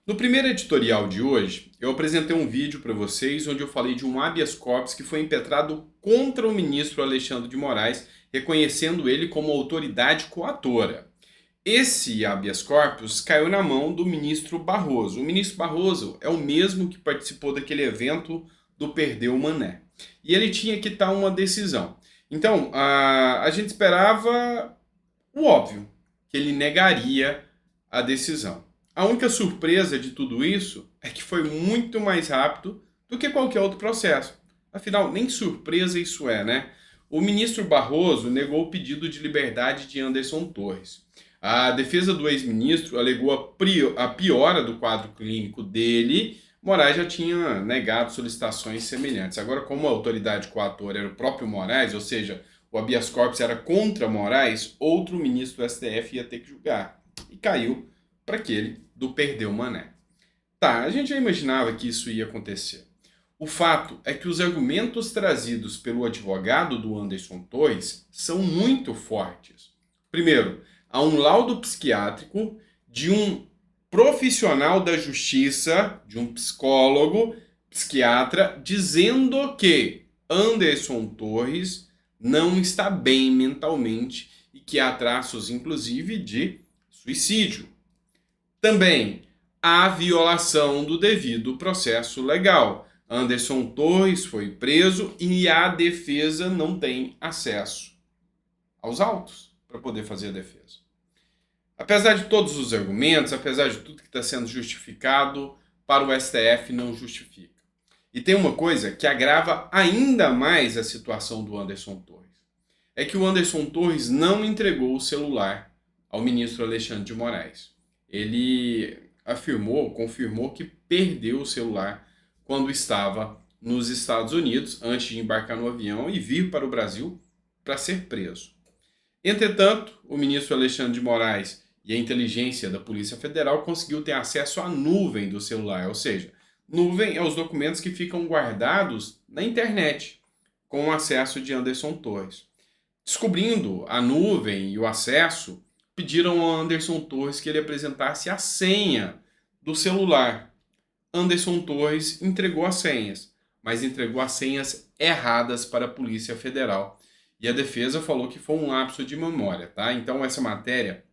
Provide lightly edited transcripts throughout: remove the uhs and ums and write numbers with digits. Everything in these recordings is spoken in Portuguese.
No primeiro editorial de hoje, eu apresentei um vídeo para vocês onde eu falei de um habeas corpus que foi impetrado contra o ministro Alexandre de Moraes, reconhecendo ele como autoridade coatora. Esse habeas corpus caiu na mão do ministro Barroso. O ministro Barroso é o mesmo que participou daquele evento do Perdeu o Mané. E ele tinha que dar uma decisão. Então, a gente esperava o óbvio, que ele negaria a decisão. A única surpresa de tudo isso é que foi muito mais rápido do que qualquer outro processo. Afinal, nem surpresa isso é, né? O ministro Barroso negou o pedido de liberdade de Anderson Torres. A defesa do ex-ministro alegou a piora do quadro clínico dele. Moraes já tinha negado solicitações semelhantes. Agora, como a autoridade coatora era o próprio Moraes, ou seja, o habeas corpus era contra Moraes, outro ministro do STF ia ter que julgar. E caiu para aquele do Perdeu o Mané. Tá, a gente já imaginava que isso ia acontecer. O fato é que os argumentos trazidos pelo advogado do Anderson Torres são muito fortes. Primeiro, há um laudo psiquiátrico de um profissional da justiça, de um psicólogo, psiquiatra, dizendo que Anderson Torres não está bem mentalmente e que há traços, inclusive, de suicídio. Também há violação do devido processo legal. Anderson Torres foi preso e a defesa não tem acesso aos autos para poder fazer a defesa. Apesar de todos os argumentos, apesar de tudo que está sendo justificado, para o STF não justifica. E tem uma coisa que agrava ainda mais a situação do Anderson Torres. É que o Anderson Torres não entregou o celular ao ministro Alexandre de Moraes. Ele confirmou que perdeu o celular quando estava nos Estados Unidos, antes de embarcar no avião e vir para o Brasil para ser preso. Entretanto, o ministro Alexandre de Moraes e a inteligência da Polícia Federal conseguiu ter acesso à nuvem do celular, ou seja, nuvem é os documentos que ficam guardados na internet, com o acesso de Anderson Torres. Descobrindo a nuvem e o acesso, pediram ao Anderson Torres que ele apresentasse a senha do celular. Anderson Torres entregou as senhas, mas entregou as senhas erradas para a Polícia Federal. E a defesa falou que foi um lapso de memória, tá? Então essa matéria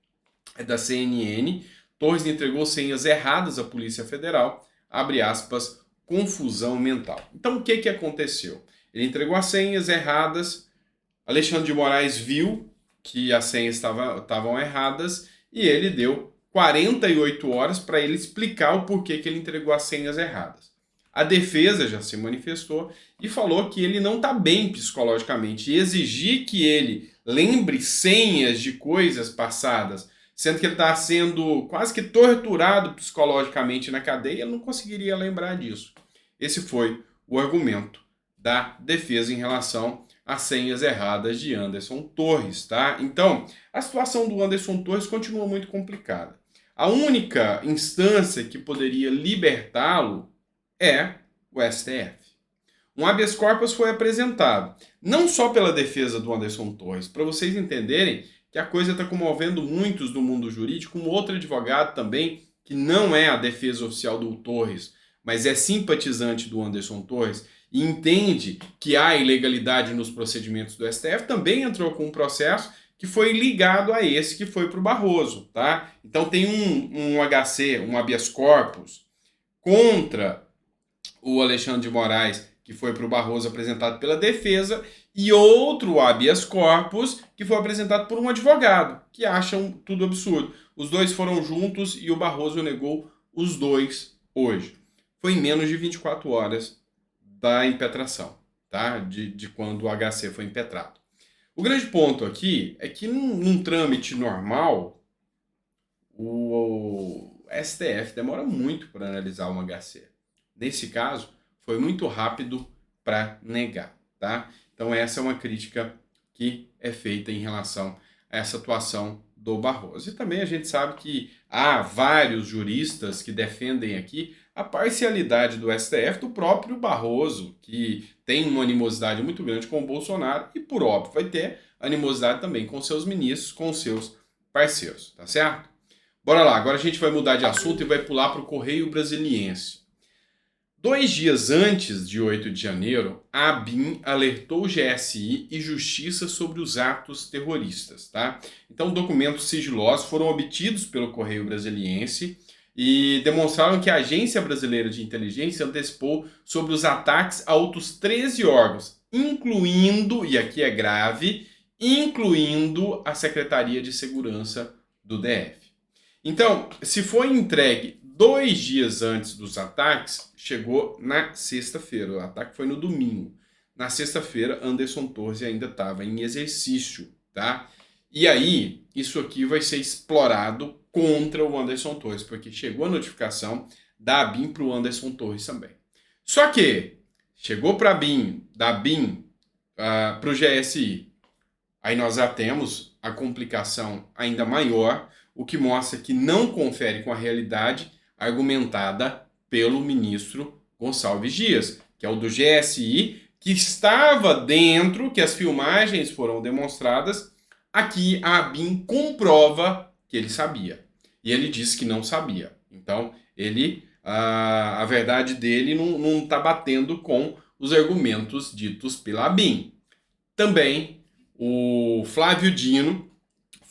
é da CNN. Torres entregou senhas erradas à Polícia Federal, abre aspas, confusão mental. Então o que aconteceu? Ele entregou as senhas erradas, Alexandre de Moraes viu que as senhas estavam erradas e ele deu 48 horas para ele explicar o porquê que ele entregou as senhas erradas. A defesa já se manifestou e falou que ele não está bem psicologicamente e exigir que ele lembre senhas de coisas passadas, sendo que ele está sendo quase que torturado psicologicamente na cadeia, ele não conseguiria lembrar disso. Esse foi o argumento da defesa em relação às senhas erradas de Anderson Torres, tá? Então, a situação do Anderson Torres continua muito complicada. A única instância que poderia libertá-lo é o STF. Um habeas corpus foi apresentado, não só pela defesa do Anderson Torres, para vocês entenderem que a coisa está comovendo muitos do mundo jurídico, um outro advogado também, que não é a defesa oficial do Torres, mas é simpatizante do Anderson Torres, e entende que há ilegalidade nos procedimentos do STF, também entrou com um processo que foi ligado a esse que foi para o Barroso, tá? Então tem um HC, um habeas corpus, contra o Alexandre de Moraes, que foi para o Barroso apresentado pela defesa, e outro habeas corpus que foi apresentado por um advogado, que acham tudo absurdo. Os dois foram juntos e o Barroso negou os dois hoje. Foi em menos de 24 horas da impetração, tá? De quando o HC foi impetrado. O grande ponto aqui é que num trâmite normal, o STF demora muito para analisar um HC. Nesse caso, foi muito rápido para negar, tá? Então essa é uma crítica que é feita em relação a essa atuação do Barroso. E também a gente sabe que há vários juristas que defendem aqui a parcialidade do STF, do próprio Barroso, que tem uma animosidade muito grande com o Bolsonaro e, por óbvio, vai ter animosidade também com seus ministros, com seus parceiros, tá certo? Bora lá, agora a gente vai mudar de assunto e vai pular para o Correio Brasiliense. 2 dias antes de 8 de janeiro, a ABIN alertou o GSI e Justiça sobre os atos terroristas, tá? Então, documentos sigilosos foram obtidos pelo Correio Brasiliense e demonstraram que a Agência Brasileira de Inteligência antecipou sobre os ataques a outros 13 órgãos, incluindo, e aqui é grave, incluindo a Secretaria de Segurança do DF. Então, se foi entregue 2 dias antes dos ataques, chegou na sexta-feira. O ataque foi no domingo. Na sexta-feira, Anderson Torres ainda estava em exercício, tá? E aí, isso aqui vai ser explorado contra o Anderson Torres, porque chegou a notificação da ABIN para o Anderson Torres também. Só que chegou para a ABIN, da ABIN para o GSI. Aí nós já temos a complicação ainda maior, o que mostra que não confere com a realidade argumentada pelo ministro Gonçalves Dias, que é o do GSI, que estava dentro, que as filmagens foram demonstradas. Aqui a ABIN comprova que ele sabia. E ele disse que não sabia. Então, a verdade dele não está batendo com os argumentos ditos pela ABIN. Também o Flávio Dino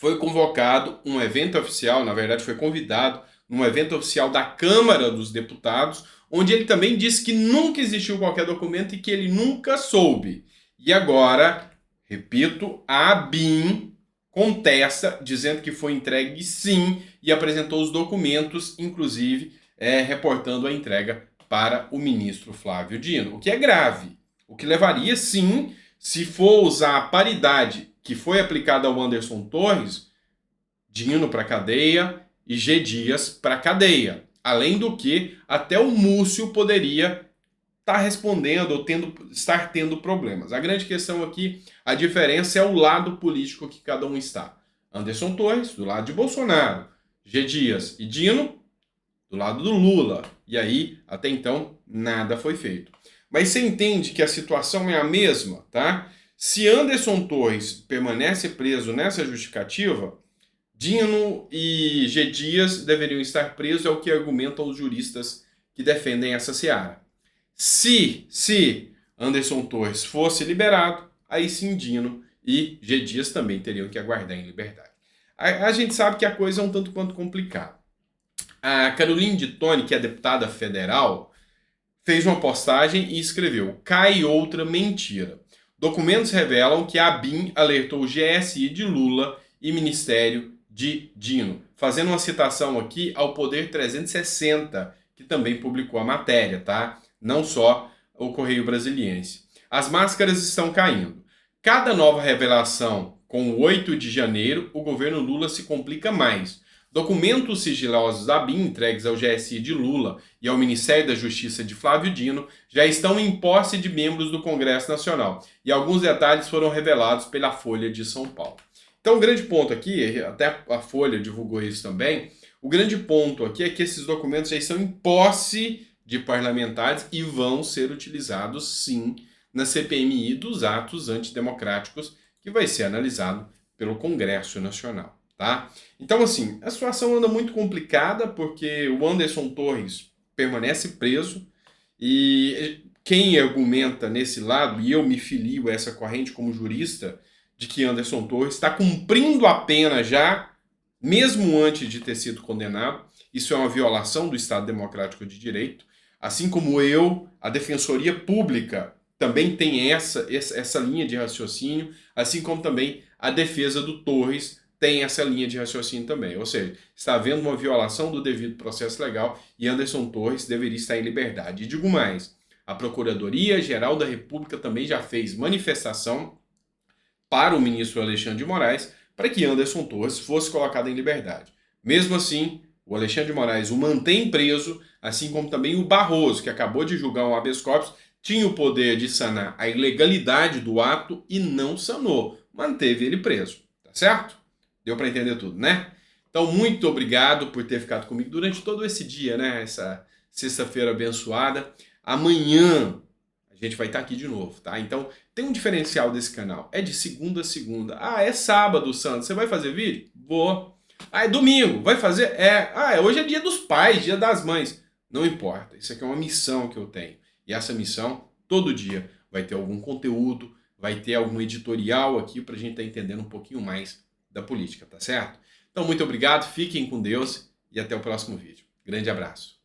foi convocado um evento oficial, na verdade foi convidado num evento oficial da Câmara dos Deputados, onde ele também disse que nunca existiu qualquer documento e que ele nunca soube. E agora, repito, a ABIN contesta, dizendo que foi entregue sim e apresentou os documentos, inclusive reportando a entrega para o ministro Flávio Dino, o que é grave, o que levaria sim, se for usar a paridade que foi aplicada ao Anderson Torres, Dino para cadeia e G. Dias para cadeia. Além do que, até o Múcio poderia estar respondendo ou estar tendo problemas. A grande questão aqui, a diferença é o lado político que cada um está. Anderson Torres, do lado de Bolsonaro. G. Dias e Dino, do lado do Lula. E aí, até então, nada foi feito. Mas você entende que a situação é a mesma, tá? Se Anderson Torres permanece preso nessa justificativa, Dino e G. Dias deveriam estar presos, é o que argumentam os juristas que defendem essa seara. Se Anderson Torres fosse liberado, aí sim Dino e G. Dias também teriam que aguardar em liberdade. A gente sabe que a coisa é um tanto quanto complicada. A Caroline de Toni, que é deputada federal, fez uma postagem e escreveu: cai outra mentira. Documentos revelam que a ABIN alertou o GSI de Lula e Ministério de Dino, fazendo uma citação aqui ao Poder 360, que também publicou a matéria, tá? Não só o Correio Brasiliense. As máscaras estão caindo. Cada nova revelação com o 8 de janeiro, o governo Lula se complica mais. Documentos sigilosos da ABIN entregues ao GSI de Lula e ao Ministério da Justiça de Flávio Dino já estão em posse de membros do Congresso Nacional e alguns detalhes foram revelados pela Folha de São Paulo. Então o grande ponto aqui, até a Folha divulgou isso também, o grande ponto aqui é que esses documentos já estão em posse de parlamentares e vão ser utilizados sim na CPMI dos atos antidemocráticos que vai ser analisado pelo Congresso Nacional. Tá? Então, assim, a situação anda muito complicada porque o Anderson Torres permanece preso e quem argumenta nesse lado, e eu me filio a essa corrente como jurista, de que Anderson Torres está cumprindo a pena já, mesmo antes de ter sido condenado. Isso é uma violação do Estado Democrático de Direito. Assim como a Defensoria Pública também tem essa linha de raciocínio, assim como também a defesa do Torres tem essa linha de raciocínio também. Ou seja, está havendo uma violação do devido processo legal e Anderson Torres deveria estar em liberdade. E digo mais, a Procuradoria-Geral da República também já fez manifestação para o ministro Alexandre de Moraes para que Anderson Torres fosse colocado em liberdade. Mesmo assim, o Alexandre de Moraes o mantém preso, assim como também o Barroso, que acabou de julgar um habeas corpus, tinha o poder de sanar a ilegalidade do ato e não sanou, manteve ele preso, tá certo? Deu para entender tudo, né? Então, muito obrigado por ter ficado comigo durante todo esse dia, né? Essa sexta-feira abençoada. Amanhã a gente vai estar aqui de novo, tá? Então, tem um diferencial desse canal. É de segunda a segunda. Ah, é sábado, Sandro. Você vai fazer vídeo? Vou. Ah, é domingo, vai fazer? Hoje é dia dos pais, dia das mães. Não importa, isso aqui é uma missão que eu tenho. E essa missão, todo dia, vai ter algum conteúdo, vai ter algum editorial aqui pra gente estar entendendo um pouquinho mais da política, tá certo? Então, muito obrigado, fiquem com Deus e até o próximo vídeo. Grande abraço.